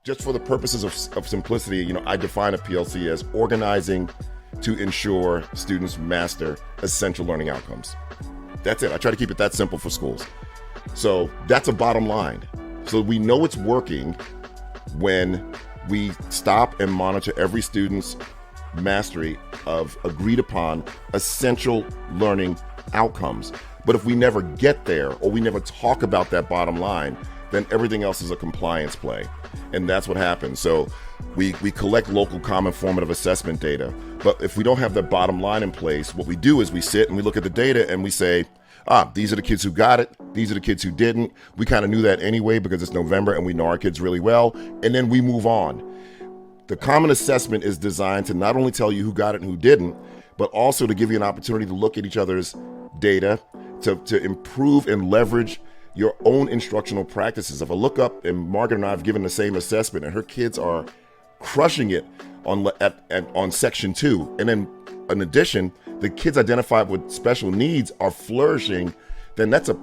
just for the purposes of simplicity, I define a PLC as organizing to ensure students master essential learning outcomes. That's it. I try to keep it that simple for schools. So that's a bottom line. So we know it's working when we stop and monitor every student's mastery of agreed upon essential learning outcomes. But if we never get there, or we never talk about that bottom line, then everything else is a compliance play. And that's what happens. So we collect local common formative assessment data. But if we don't have that bottom line in place, what we do is we sit and we look at the data and we say, these are the kids who got it. These are the kids who didn't. We kind of knew that anyway because it's November and we know our kids really well. And then we move on. The common assessment is designed to not only tell you who got it and who didn't, but also to give you an opportunity to look at each other's data, to improve and leverage your own instructional practices. If I look up and Margaret and I have given the same assessment and her kids are crushing it on section 2, and then in addition, the kids identified with special needs are flourishing, then that's a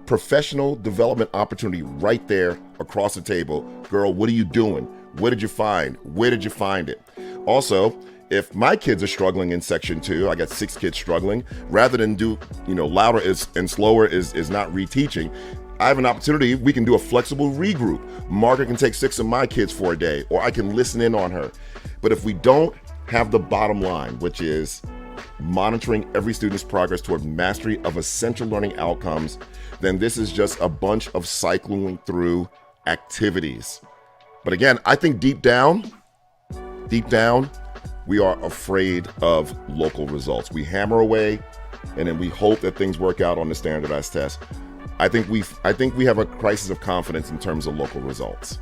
professional development opportunity right there across the table. Girl, what are you doing? What did you find? Where did you find it? Also, if my kids are struggling in section 2, I got 6 kids struggling, rather than do, louder and slower is not reteaching, I have an opportunity. We can do a flexible regroup. Margaret can take 6 of my kids for a day, or I can listen in on her. But if we don't have the bottom line, which is monitoring every student's progress toward mastery of essential learning outcomes, then this is just a bunch of cycling through activities. But again, I think deep down, we are afraid of local results. We hammer away, and then we hope that things work out on the standardized test. I think we have a crisis of confidence in terms of local results.